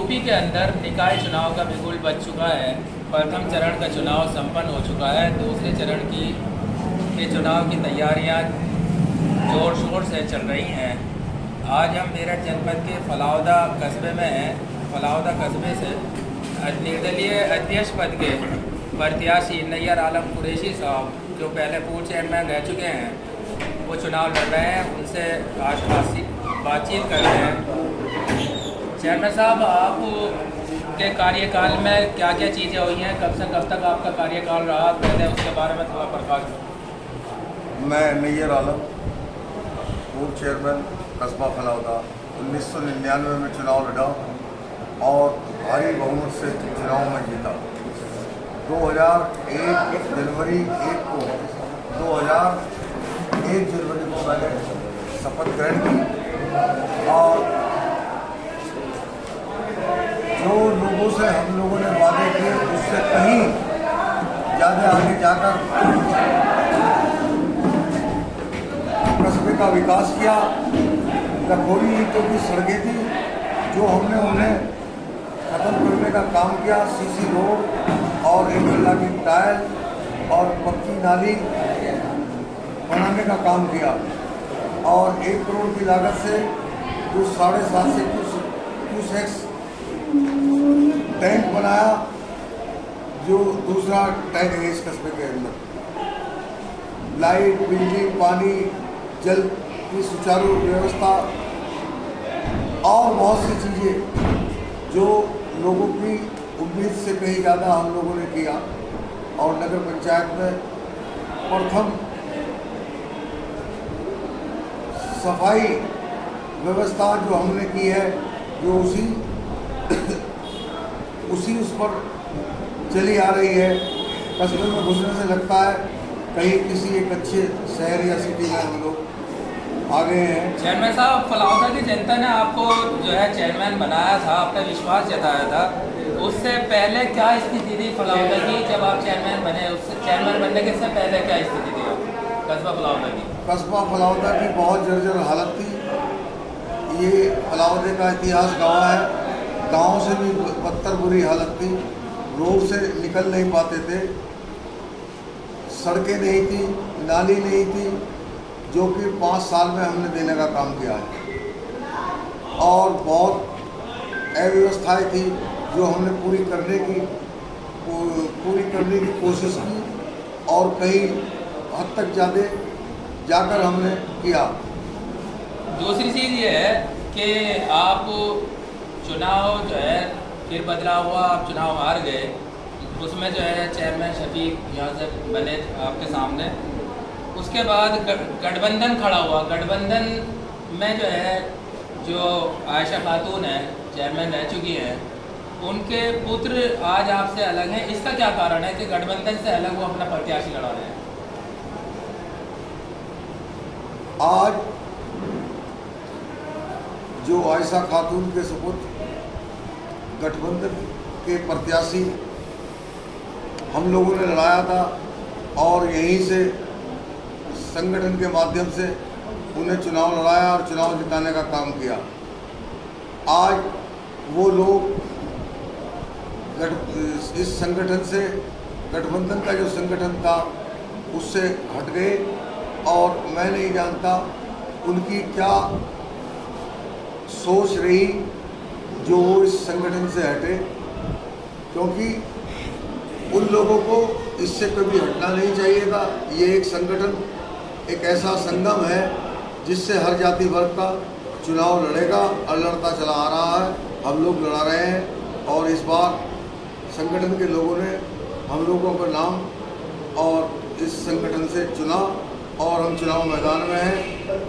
UP के अंदर निकाय चुनाव का बिगुल बज चुका है। प्रथम चरण का चुनाव संपन्न हो चुका है। दूसरे चरण के चुनाव की तैयारियां जोर शोर से चल रही हैं। आज हम मेरठ जनपद के फलाउदा कस्बे में हैं। फलाउदा कस्बे से निर्दलीय अध्यक्ष पद के प्रत्याशी नैयर आलम कुरैशी साहब, जो पहले पूर्व चेयरमैन रह चुके हैं, वो चुनाव लड़ रहे हैं। उनसे आज बातचीत कर रहे हैं। चेयरमैन साहब, आप के कार्यकाल में क्या क्या चीज़ें हुई हैं? कब से कब तक आपका कार्यकाल रहा? पहले उसके बारे में थोड़ा प्रकाश। मैं नैयर आलम, पूर्व चेयरमैन कस्बा फलाउदा, 1999 में चुनाव लड़ा और भारी बहुमत से चुनाव में जीता। 2001 जनवरी 1 को 2001 जनवरी को मैंने शपथ ग्रहण की और जो लोगों से हम लोगों ने वादे किए उससे कहीं ज़्यादा आगे जाकर कस्बे का विकास किया। लखोरी ईंटों की सड़कें थी जो हमने उन्हें ख़त्म करने का काम किया। सीसी रोड और इंटरलॉकिंग टाइल और पक्की नाली बनाने का काम किया और 1 करोड़ की लागत से जो 750 क्यूसेक्स टैंक बनाया, जो दूसरा टैंक है इस कस्बे के अंदर। लाइट, बिजली, पानी, जल की सुचारू व्यवस्था और बहुत सी चीज़ें जो लोगों की उम्मीद से कहीं ज़्यादा हम लोगों ने किया। और नगर पंचायत में प्रथम सफाई व्यवस्था जो हमने की है, जो उसी उस पर चली आ रही है। कस्बे में घुसने से लगता है कहीं किसी एक अच्छे शहर या सिटी में हम लोग आ गए हैं। चेयरमैन साहब, फलाउदा की जनता ने आपको जो है चेयरमैन बनाया था, अपना विश्वास जताया था। उससे पहले क्या स्थिति थी फलाउदा की जब आप चेयरमैन बने? उससे चेयरमैन बनने के से पहले क्या स्थिति थी कस्बा फलाउदा की? कस्बा फलाउदा की बहुत जर्जर हालत थी। ये फलाउदे का इतिहास गवाह है। गाँव से भी बदतर बुरी हालत थी। रोड से निकल नहीं पाते थे, सड़कें नहीं थी, नाली नहीं थी, जो कि 5 साल में हमने देने का काम किया है। और बहुत अव्यवस्थाएँ थी जो हमने पूरी करने की कोशिश की और कई हद तक जाकर हमने किया। दूसरी चीज़ ये है कि आप चुनाव जो है फिर बदलाव हुआ, आप चुनाव हार गए। उसमें जो है चेयरमैन शफीक यहाँ से बने आपके सामने। उसके बाद गठबंधन खड़ा हुआ। गठबंधन में जो है जो आयशा खातून है, चेयरमैन रह चुकी हैं, उनके पुत्र आज आपसे अलग हैं। इसका क्या कारण है कि गठबंधन से अलग वो अपना प्रत्याशी लड़ा रहे हैं? आज जो आयशा खातून के सुपुत्र गठबंधन के प्रत्याशी हम लोगों ने लड़ाया था और यहीं से संगठन के माध्यम से उन्हें चुनाव लड़ाया और चुनाव जिताने का काम किया। आज वो लोग इस संगठन से, गठबंधन का जो संगठन था उससे हट गए और मैं नहीं जानता उनकी क्या सोच रही जो वो इस संगठन से हटे, क्योंकि उन लोगों को इससे कभी हटना नहीं चाहिए था। ये एक संगठन, एक ऐसा संगम है जिससे हर जाति वर्ग का चुनाव लड़ेगा और लड़ता चला आ रहा है। हम लोग लड़ा रहे हैं और इस बार संगठन के लोगों ने हम लोगों का नाम और इस संगठन से चुना और हम चुनाव मैदान में हैं।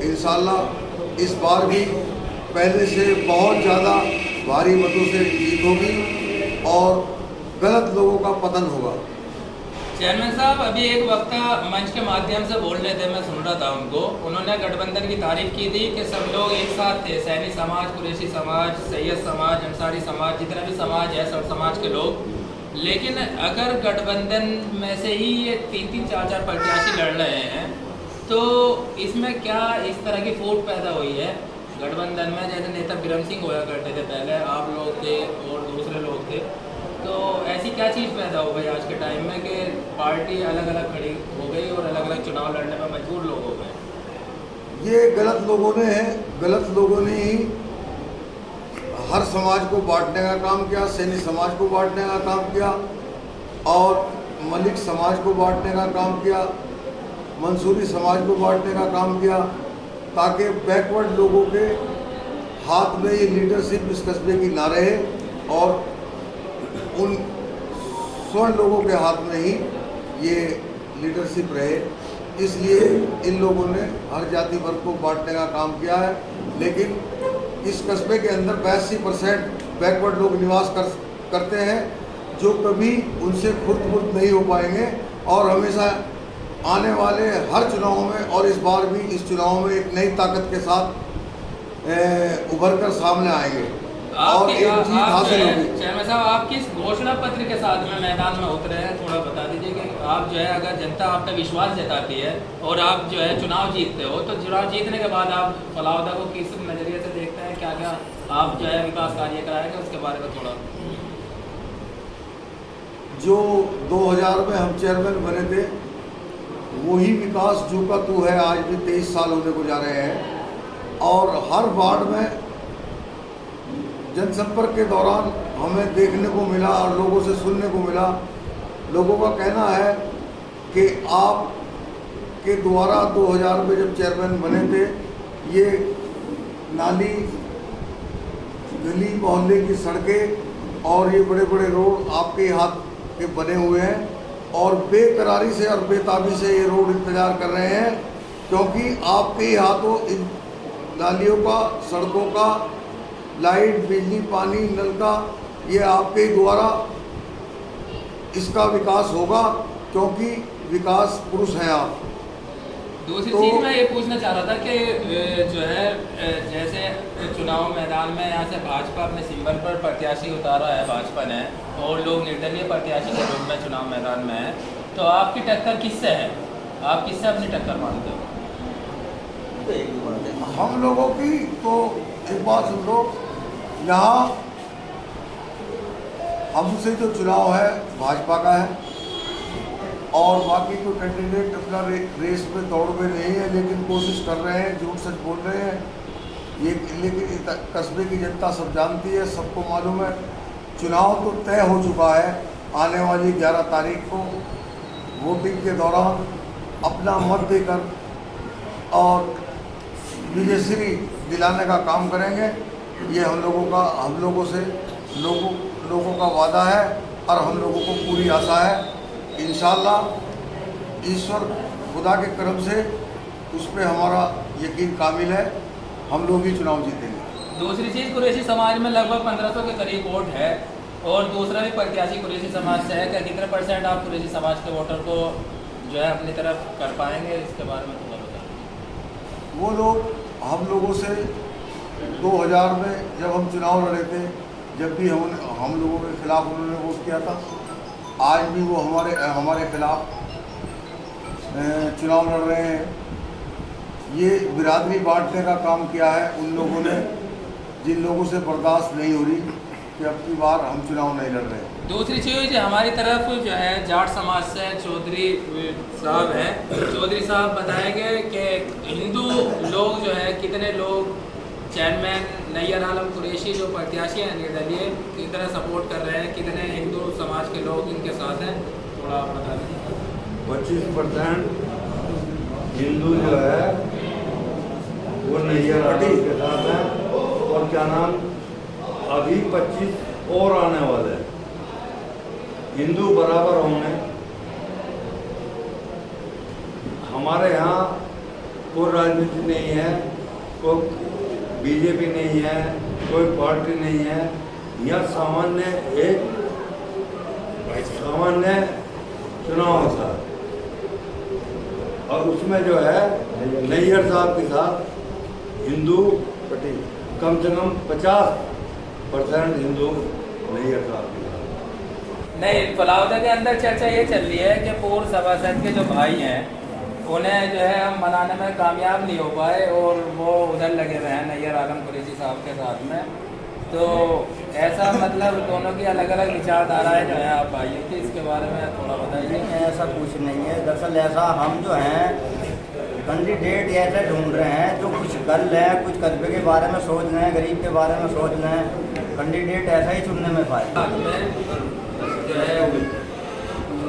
इंशाअल्लाह इस बार भी पहले से बहुत ज़्यादा भारी मतों से जीत होगी और गलत लोगों का पतन होगा। चेयरमैन साहब, अभी एक वक्ता मंच के माध्यम से बोल रहे थे, मैं सुन रहा था उनको। उन्होंने गठबंधन की तारीफ की थी कि सब लोग एक साथ थे, सैनी समाज, कुरैशी समाज, सैयद समाज, अंसारी समाज, जितने भी समाज है सब समाज के लोग। लेकिन अगर गठबंधन में से ही ये 3-3, 4-4 प्रत्याशी लड़ रहे हैं तो इसमें क्या इस तरह की फूट पैदा हुई है गठबंधन में जैसे नेता बिरम सिंह होया करते थे पहले, आप लोग थे और दूसरे लोग थे, तो ऐसी क्या चीज़ पैदा हो गई आज के टाइम में कि पार्टी अलग अलग खड़ी हो गई और अलग अलग चुनाव लड़ने पर मजबूर लोग हो गए? ये गलत लोगों ने ही हर समाज को बांटने का काम किया, सैनी समाज को बांटने का काम किया और मलिक समाज को बांटने का काम किया, मंसूरी समाज को बांटने का काम किया, ताकि बैकवर्ड लोगों के हाथ में ये लीडरशिप इस कस्बे की ना रहे और उन स्वर्ण लोगों के हाथ में ही ये लीडरशिप रहे। इसलिए इन लोगों ने हर जाति वर्ग को बांटने का काम किया है। लेकिन इस कस्बे के अंदर 82% बैकवर्ड लोग निवास करते हैं, जो कभी उनसे खुर्द नहीं हो पाएंगे और हमेशा आने वाले हर चुनावों में और इस बार भी इस चुनाव में एक नई ताकत के साथ उभर कर सामने आएंगे और एक जीत हासिल होगी। चेयरमैन साहब, आप किस घोषणा पत्र के साथ में मैदान में उतरे हैं, थोड़ा बता दीजिए कि आप जो है अगर जनता आप पे विश्वास जताती है और आप जो है चुनाव जीतते हो, तो चुनाव जीतने के बाद आप फलावदा को किस नज़रिए से देखते हैं, क्या क्या आप जो है विकास कार्य कराएंगे, उसके बारे में थोड़ा। जो 2000 में हम चेयरमैन बने थे, वही विकास जो का तू है आज भी 23 साल होने को जा रहे हैं और हर वार्ड में जनसंपर्क के दौरान हमें देखने को मिला और लोगों से सुनने को मिला। लोगों का कहना है कि आप के द्वारा 2000 में जब चेयरमैन बने थे, ये नाली, गली मोहल्ले की सड़कें और ये बड़े बड़े रोड आपके हाथ के बने हुए हैं और बेकरारी से और बेताबी से ये रोड इंतजार कर रहे हैं, क्योंकि आपके ही हाथों इन नालियों का, सड़कों का, लाइट, बिजली, पानी, नल का, ये आपके द्वारा इसका विकास होगा, क्योंकि विकास पुरुष हैं आप। दूसरी चीज़ मैं ये पूछना चाह रहा था कि जो है जैसे चुनाव मैदान में यहाँ से भाजपा अपने सिंबल पर प्रत्याशी उतारा है भाजपा ने और लोग निर्दलीय प्रत्याशी के रूप में चुनाव मैदान में है, तो आपकी टक्कर किससे है? आप किससे अपनी टक्कर मानते हो? हम लोगों की तो एक बात सुन लो, यहाँ हमसे जो चुनाव है भाजपा का है और बाकी कोई कैंडिडेट अपना रेस में दौड़ में नहीं है, लेकिन कोशिश कर रहे हैं, झूठ सच बोल रहे हैं ये। लेकिन कस्बे की जनता सब जानती है, सबको मालूम है, चुनाव तो तय हो चुका है। आने वाली 11 तारीख को वोटिंग के दौरान अपना मत देकर और विजयश्री दिलाने का काम करेंगे। ये हम लोगों से लोगों का वादा है और हम लोगों को पूरी आशा है। इंशाअल्लाह ईश्वर खुदा के करम से उस पर हमारा यकीन कामिल है, हम लोग ही चुनाव जीतेंगे। दूसरी चीज़, कुरैशी समाज में लगभग 1500 के करीब वोट है और दूसरा भी प्रत्याशी कुरैशी समाज से है, क्या कितने % आप कुरैशी समाज के वोटर को जो है अपनी तरफ कर पाएंगे, इसके बारे में थोड़ा बताएं। वो लोग हम लोगों से 2000 में जब हम चुनाव लड़े थे, जब भी हम लोगों के खिलाफ उन्होंने वोट किया था, आज भी वो हमारे खिलाफ चुनाव लड़ रहे हैं। ये बिरादरी बांटने का काम किया है उन लोगों ने, जिन लोगों से बर्दाश्त नहीं हो रही कि अब की बार हम चुनाव नहीं लड़ रहे। दूसरी चीज़, हमारी तरफ जो है जाट समाज से चौधरी साहब हैं, चौधरी साहब बताएंगे कि हिंदू लोग जो है कितने लोग चेयरमैन नैयर आलम कुरैशी जो प्रत्याशी हैं निर्दलीय, कितना सपोर्ट कर रहे हैं, कितने हिंदू समाज के लोग इनके साथ हैं, थोड़ा आप बता दीजिए। 25% हिंदू जो है वो नैयर आलम के साथ है और क्या नाम अभी 25 और आने वाले हैं। हिंदू बराबर होंगे। हमारे यहाँ कोई राजनीति नहीं है, कोई बीजेपी नहीं है, कोई पार्टी नहीं है। यह सामान्य चुनाव होता है और उसमें जो है नैयर साहब के साथ हिंदू कम से कम 50% हिंदू नैयर साहब के साथ। नहीं, फलावदा के अंदर चर्चा ये चल रही है कि पूर्व सभासद के जो भाई हैं उन्हें जो है हम बनाने में कामयाब नहीं हो पाए और वो उधर लगे हुए हैं नैयर आलम कुरैशी साहब के साथ में। तो ऐसा मतलब दोनों की अलग अलग विचारधाराएं जो है आप भाइयों की, इसके बारे में थोड़ा बताइए। ऐसा कुछ नहीं है। दरअसल ऐसा हम जो हैं कैंडिडेट ऐसे ढूंढ रहे हैं जो कुछ कर लें, कुछ कस्बे के बारे में सोच लें, गरीब के बारे में सोच लें। कैंडिडेट ऐसा ही चुनने में फायदा जो है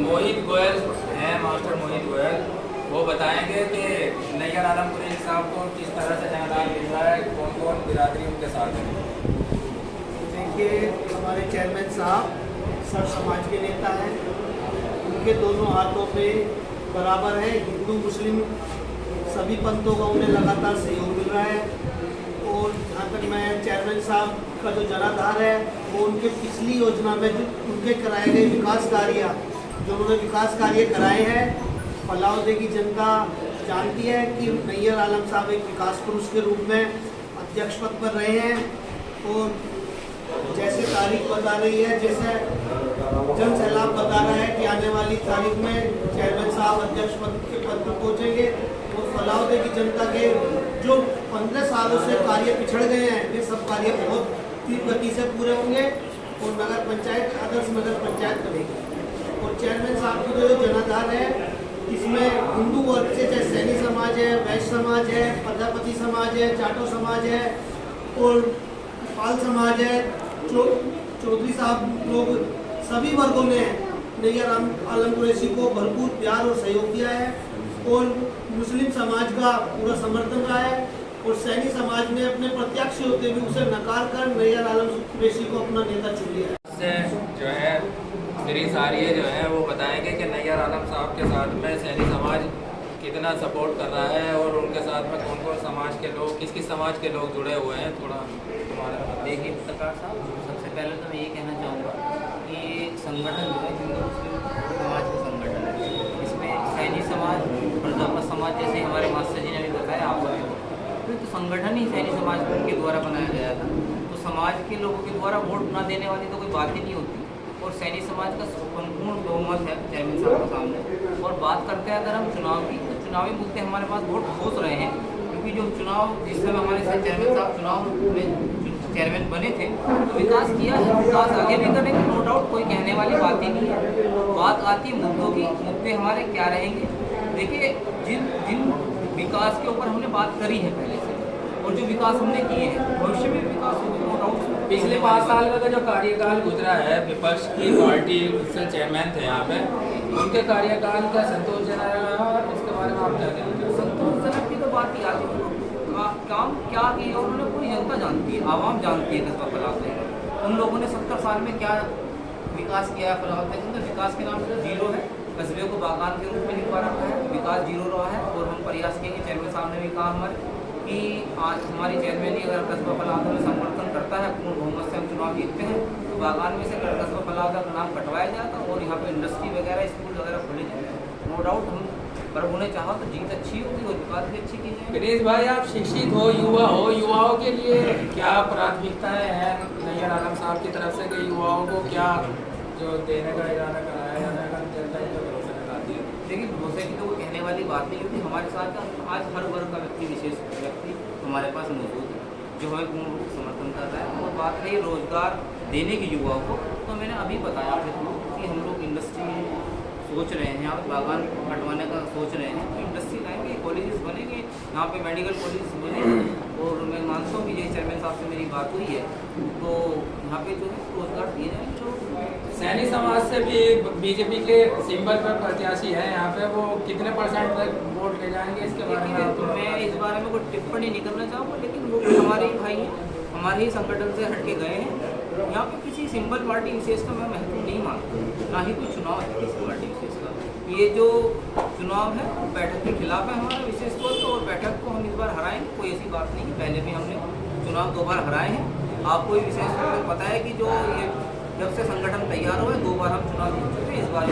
मोहित गोयल हैं, मास्टर मोहित गोयल, वो बताएंगे कि नैयर आलम कुरैशी साहब को किस तरह से जनाधार मिल रहा है, कौन कौन बिरादरी उनके साथ है। देखिए, हमारे चेयरमैन साहब सर्व समाज के नेता हैं। उनके दोनों हाथों पे बराबर है, हिंदू मुस्लिम सभी पंथों का उन्हें लगातार सहयोग मिल रहा है। और जहाँ तक मैं चेयरमैन साहब का जो जनाधार है वो उनके पिछली योजना में जो उनके कराए गए विकास कार्य, जो उन्होंने विकास कार्य कराए हैं, फलाउदे की जनता जानती है कि नैयर आलम साहब एक विकास पुरुष के रूप में अध्यक्ष पद पर रहे हैं। और जैसे तारीख बता रही है, जैसे जन सैलाब बता रहा है कि आने वाली तारीख में चेयरमैन साहब अध्यक्ष पद के पद पर पहुँचेंगे। और फलाउदे की जनता के जो 15 सालों से कार्य पिछड़ गए हैं, वे सब कार्य बहुत तीव्र गति से पूरे होंगे और नगर पंचायत आदर्श नगर पंचायत बनेगी। और चेयरमैन साहब की जो जनाधार है, इसमें हिंदू वर्ग से चाहे सैनी समाज है, वैश्य समाज है, प्रजापति समाज है, जाटो समाज है और पाल समाज है, चौधरी साहब लोग, सभी वर्गों ने नैयर आलम कुरैशी को भरपूर प्यार और सहयोग दिया है। और मुस्लिम समाज का पूरा समर्थन रहा है। और सैनी समाज ने अपने प्रत्याशी होते भी उसे नकार कर नैयर आलम कुरैशी को अपना नेता चुन लिया से जो है मेरी सारिये जो है वो बताएंगे कि नैयर आलम साहब के साथ में सैनी समाज कितना सपोर्ट कर रहा है और उनके साथ में कौन कौन समाज के लोग, किस किस समाज के लोग जुड़े हुए हैं, थोड़ा हमारा देखिए पत्रकार साहब, सबसे पहले तो मैं ये कहना चाहूँगा कि संगठन जो है हिंदू मुस्लिम समाज का संगठन है। इसमें सैनी समाज, प्रजापत समाज, जैसे हमारे मास्टर जी ने भी बताया आपको, तो संगठन ही सैनी समाज के द्वारा बनाया गया था। तो समाज के लोगों के द्वारा वोट ना देने वाली तो कोई बात ही नहीं होती। और सैनी समाज का संपूर्ण बहुमत है चेयरमैन साहब के सामने। और बात करते हैं अगर हम चुनाव की, तो चुनावी मुद्दे हमारे पास बहुत ठोस रहे हैं। क्योंकि जो चुनाव जिस समय हमारे साथ चेयरमैन साहब चुनाव में चेयरमैन बने थे, तो विकास किया है, विकास आगे भी करेंगे, नो डाउट, कोई कहने वाली बात ही नहीं है। बात आती है मुद्दों की, मुद्दे हमारे क्या रहेंगे। देखिए, जिन विकास के ऊपर हमने बात करी है पहले से, और जो विकास हमने किए हैं, भविष्य में विकास होगा, नो डाउट। पिछले 5 साल का जो कार्यकाल गुजरा है, विपक्ष की पार्टी से चेयरमैन थे यहाँ पे, उनके कार्यकाल का संतोषजनक रहा, इसके बारे में आप क्या कहेंगे? संतोषजनक की तो बात ही आती है। काम क्या किया उन्होंने पूरी जनता जानती है, आवाम जानती है कस्बा फलाउदे में। उन लोगों ने 70 साल में क्या विकास किया है फलाउदे के अंदर। विकास के नाम से जीरो है, कस्बे को बागान के रूप में लिखवा रखा है, विकास जीरो रहा है। और हम प्रयास किए कि चेयरमैन साहब ने भी कहा हमारे कि आज हमारी चेयरमैन ही अगर कस्बा फलाउदे में समर्थन करता है, पूर्ण बहुमत से हम चुनाव जीतते हैं, तो बागान में से कस्बा फलाउदे का नाम कटवाया जाएगा और यहाँ पे इंडस्ट्री वगैरह, स्कूल वगैरह खोले जाएंगे। नो डाउट हम पर उन्हें चाहो तो जीत अच्छी होगी और विकास भी अच्छी की जाएगी। गणेश भाई, आप शिक्षित हो, युवा हो, युवाओं के लिए क्या प्राथमिकताएं हैं नैयर आलम साहब की तरफ से कि युवाओं को क्या जो देने का इरादा कराया जाने का जनता को भरोसा दिलाती है? देखिए, भरोसे की तो वो कहने वाली बात नहीं, क्योंकि हमारे साथ आज हर वर्ग का व्यक्ति, विशेष व्यक्ति हमारे पास मौजूद है जो हमें पूर्ण रूप से समर्थन कर रहा है। और बात है रोजगार देने की युवाओं को, तो मैंने अभी बताया आपको कि हम लोग इंडस्ट्री सोच रहे हैं, यहाँ पे बागान हटवाने का सोच रहे हैं, तो इंडस्ट्री लाएंगे, कॉलेजेस बनेंगे, यहाँ पे मेडिकल कॉलेजेस बनेंगे। और मैं मानता हूँ कि यही चेयरमैन साहब से मेरी बात हुई है, तो यहाँ पे जो है रोजगार दिए जाएंगे। तो सैनी समाज से भी बीजेपी के सिंबल पर प्रत्याशी है यहाँ पे, वो कितने % तक वोट ले जाएंगे, इसके बारे में तो मैं इस बारे में कोई टिप्पणी नहीं करना चाहूँगा, लेकिन वो हमारे ही भाई हैं, हमारे ही संगठन से हट के गए हैं। यहाँ पे किसी सिंबल पार्टी विशेष का मैं महत्व नहीं मानता, ना ही कोई चुनाव है किसी पार्टी विशेष का। ये जो चुनाव है बैठक के खिलाफ है हमारा विशेष तौर पर, और बैठक को हम इस बार हराएंगे, कोई ऐसी बात नहीं है। पहले भी हमने चुनाव 2 बार हराए हैं। आपको विशेष तौर पर पता है कि जो ये जब से संगठन तैयार हुआ है 2 बार हम चुनाव जीत चुके हैं, इस बार